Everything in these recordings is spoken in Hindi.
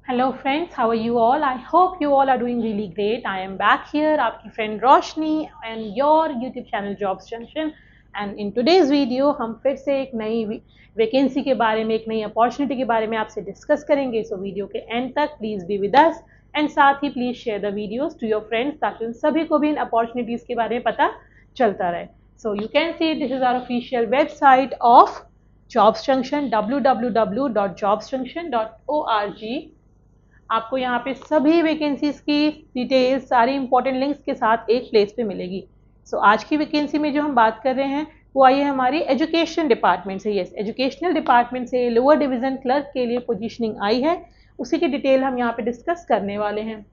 Hello friends, how are you all? I hope you all are doing really great. I am back here, आपकी friend Roshni and your YouTube channel Jobs Junction. And in today's video हम फिर से एक नई वैकेंसी के बारे में, एक नई अपॉर्चुनिटी के बारे में आपसे डिस्कस करेंगे. सो वीडियो के एंड तक please be with us and साथ ही please share the videos to your friends ताकि उन सभी को भी इन अपॉर्चुनिटीज़ के बारे में पता चलता रहे. So you can see this is our official website of Jobs Junction, www.jobsjunction.org. आपको यहाँ पे सभी वैकेंसीज की डिटेल्स सारी इंपॉर्टेंट लिंक्स के साथ एक प्लेस पे मिलेगी. सो आज की वैकेंसी में जो हम बात कर रहे हैं वो आई है हमारी एजुकेशन डिपार्टमेंट से. यस, एजुकेशनल डिपार्टमेंट से लोअर डिवीजन क्लर्क के लिए पोजीशनिंग आई है. उसी की डिटेल हम यहाँ पे डिस्कस करने वाले हैं.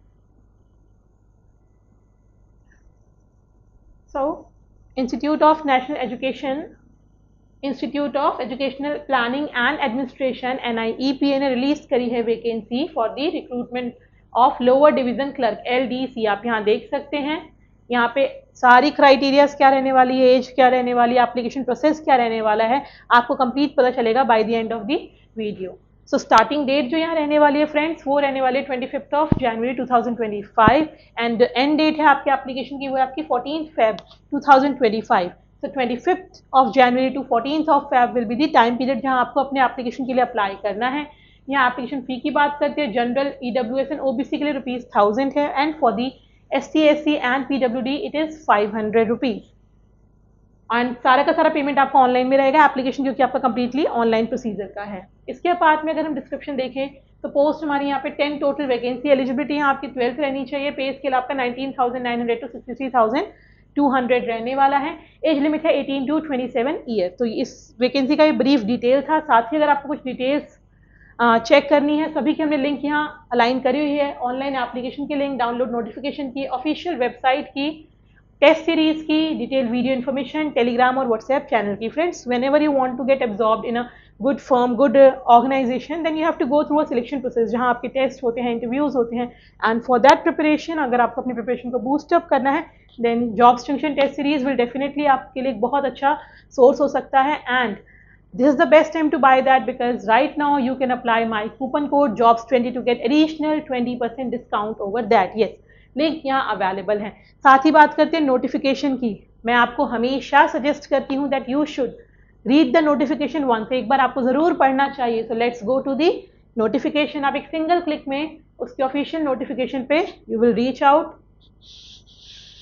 So institute of national education, institute of educational planning and administration NIEPA ने रिलीज करी है vacancy for the recruitment of lower division clerk LDC. आप यहाँ देख सकते हैं, यहाँ पे सारी क्राइटेरियाज क्या रहने वाली है, एज क्या रहने वाली है, एप्लीकेशन प्रोसेस क्या रहने वाला है, आपको कंप्लीट पता चलेगा by the end of the video. So starting date जो यहाँ रहने वाली है फ्रेंड्स वो रहने वाली है 25 जनवरी 2025 एंड एंड डेट है आपके एप्लीकेशन की वो है आपकी 14 Feb 2025. So 25th of January to 14th of Feb will be the time period जहाँ आपको अपने एप्लीकेशन के लिए अप्लाई करना है. यहाँ एप्लीकेशन फी की बात करते हैं, जनरल EWS एंड OBC के लिए ₹1000 है and for the SC SC and PWD it is ₹500. And सारा का सारा पेमेंट आपका ऑनलाइन में रहेगा. एप्लीकेशन जो कि आपका कंप्लीटली ऑनलाइन प्रोसीजर का है. इसके बाद में अगर हम डिस्क्रिप्शन देखें तो पोस्ट हमारी यहाँ पे 10 टोटल वैकेंसी. एलिजिबिलिटी यहाँ आपकी 12th रहनी चाहिए. पे स्केल आपका 19,900 to 63,200 रहने वाला है. एज लिमिट है 18 to 27 ईयर. तो इस वैकेंसी का ये ब्रीफ डिटेल था. साथ ही अगर आपको कुछ डिटेल्स चेक करनी है, सभी की हमने लिंक यहाँ अलाइन करी हुई है. ऑनलाइन एप्लीकेशन की लिंक, डाउनलोड नोटिफिकेशन की, ऑफिशियल वेबसाइट की, टेस्ट सीरीज की, डिटेल वीडियो इन्फॉर्मेशन, टेलीग्राम और व्हाट्सएप चैनल की. Friends, whenever you want to get absorbed in a good firm, good organization, then you have to go through a selection process जहाँ आपके टेस्ट होते हैं, इंटरव्यूज होते हैं. एंड फॉर दैट प्रिपरेशन, अगर आपको अपनी प्रिपरेशन को बूस्टअप करना है then jobs junction test series will definitely आपके लिए एक बहुत अच्छा सोर्स हो सकता है. And this is the best time to buy that because right now you can apply my coupon code jobs20 to get additional 20% discount over that. yes, link यहाँ अवेलेबल है. साथ ही बात करते हैं नोटिफिकेशन की. मैं आपको हमेशा सजेस्ट करती हूँ that you should read the notification once. एक बार आपको ज़रूर पढ़ना चाहिए. So let's go to the notification. आप एक सिंगल क्लिक में उसके ऑफिशियल नोटिफिकेशन पे यू विल रीच आउट.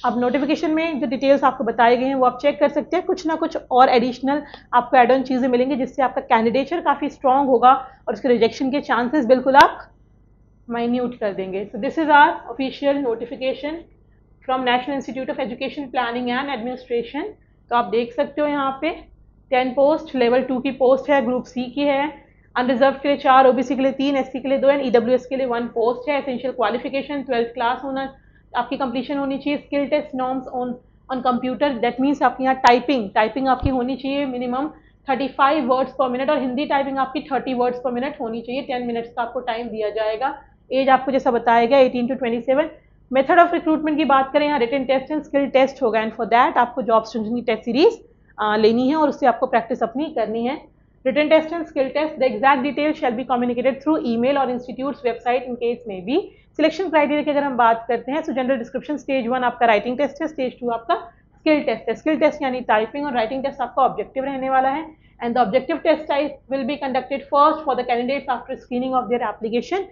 अब नोटिफिकेशन में जो डिटेल्स आपको बताए गए हैं वो आप चेक कर सकते हैं. कुछ ना कुछ और एडिशनल आपको एड ऑन चीज़ें मिलेंगी जिससे आपका कैंडिडेचर काफ़ी स्ट्रॉन्ग होगा और उसके रिजेक्शन के चांसेस बिल्कुल आप माइन्यूट कर देंगे. So this is our official notification from national institute of education planning and administration. तो आप देख सकते हो यहाँ पे 10 पोस्ट, लेवल 2 की पोस्ट है, ग्रुप C की है, अनरिजर्व के लिए 4, OBC के लिए 3, SC के लिए 2 एंड EWS के लिए 1 पोस्ट है. एसेंशियल क्वालिफिकेशन 12th क्लास होना आपकी कंप्लीशन होनी चाहिए. Skill test norms on computer, that means आपकी यहाँ टाइपिंग आपकी होनी चाहिए मिनिमम 35 वर्ड्स पर मिनट और हिंदी टाइपिंग आपकी 30 वर्ड्स पर मिनट होनी चाहिए. 10 मिनट्स का आपको टाइम दिया जाएगा. एज आपको जैसा बताया गया 18 to 27. मेथड ऑफ रिक्रूटमेंट की बात करें, यहाँ written test and skill test होगा एंड फॉर दैट आपको जॉब्स जंक्शन की टेस्ट सीरीज लेनी है और उससे आपको प्रैक्टिस अपनी करनी है. Written test and skill test, the exact detail shall be communicated through email और इंस्टीट्यूट्स वेबसाइट इन केस में बी. सिलेक्शन क्राइटेरिया की अगर हम बात करते हैं तो जनरल डिस्क्रिप्शन स्टेज 1 आपका राइटिंग टेस्ट है, स्टेज 2 आपका स्किल टेस्ट है. स्किल टेस्ट यानी टाइपिंग और राइटिंग टेस्ट आपका ऑब्जेक्टिव रहने वाला है. And the objective test type will be conducted first for the candidates after screening of their application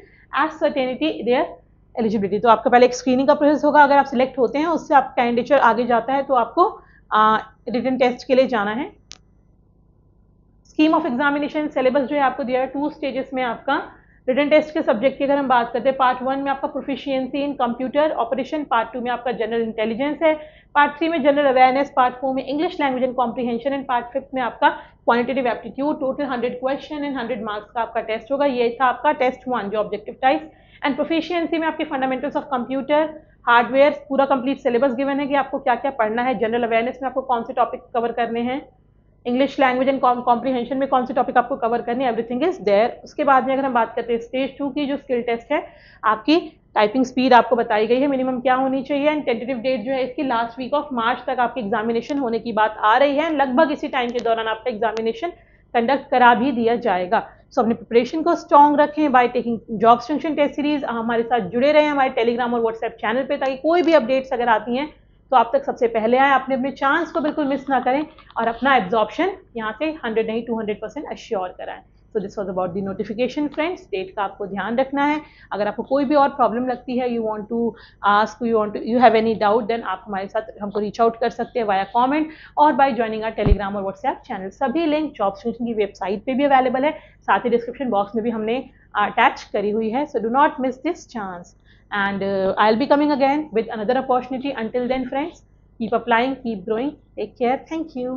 as certainty their eligibility. तो आपका पहले एक स्क्रीनिंग का प्रोसेस होगा. अगर आप सिलेक्ट होते हैं उससे आप कैंडिडेचर आगे जाता है तो आपको रिटन टेस्ट के लिए जाना है. स्कीम ऑफ एग्जामिनेशन सिलेबस जो है आपको दिया है 2 स्टेजेस में. आपका रिटन टेस्ट के सब्जेक्ट की अगर हम बात करते हैं, पार्ट 1 में आपका प्रोफिशिएंसी इन कंप्यूटर ऑपरेशन, पार्ट 2 में आपका जनरल इंटेलिजेंस है, पार्ट 3 में जनरल अवेयरनेस, पार्ट 4 में English language and comprehension and part 5 में आपका quantitative aptitude. Total 100 question and 100 marks का आपका टेस्ट होगा. ये था आपका टेस्ट 1 जो ऑब्जेक्टिव टाइप. एंड प्रोफिशिएंसी में आपके फंडामेंटल्स ऑफ कंप्यूटर, हार्डवेयर, पूरा कंप्लीट सिलेबस गिवन है कि आपको क्या क्या पढ़ना है. जनरल अवेयरनेस में आपको कौन से टॉपिक कवर करने हैं, इंग्लिश लैंग्वेज एंड कॉम्प्रीहेंशन में कौन से टॉपिक आपको कवर करने, एवरीथिंग इज देयर. उसके बाद में अगर हम बात करते हैं स्टेज 2 की जो स्किल टेस्ट है, आपकी टाइपिंग स्पीड आपको बताई गई है मिनिमम क्या होनी चाहिए. एंड टेंटेटिव डेट जो है इसकी लास्ट वीक ऑफ मार्च तक आपकी एग्जामिनेशन होने की बात आ रही है. लगभग इसी टाइम के दौरान आपका एग्जामिनेशन कंडक्ट करा भी दिया जाएगा. सो अपनी प्रिपरेशन को स्ट्रॉन्ग रखें by taking job junction test series. हमारे साथ जुड़े रहें हमारे टेलीग्राम और व्हाट्सएप चैनल पे, ताकि कोई भी अपडेट्स अगर आती हैं तो आप तक सबसे पहले आए। अपने अपने चांस को बिल्कुल मिस ना करें और अपना एब्जॉर्प्शन यहाँ से 100 नहीं 200% अश्योर कराएं। So this was about the notification friends. Date का आपको ध्यान रखना है। अगर आपको कोई भी और प्रॉब्लम लगती है, you want to ask, you have any doubt, then आप हमारे साथ हमको रीच आउट कर सकते हैं वाया कमेंट और बाय ज्वाइनिंग आवर टेलीग्राम और व्हाट्सएप चैनल। सभी लिंक जॉब जंक्शन की वेबसाइट पे भी अवेलेबल है, साथ ही डिस्क्रिप्शन बॉक्स में भी हमने अटैच करी हुई है। So do not miss this chance and I'll be coming again with another opportunity. Until then friends, keep applying, keep growing, take care, thank you.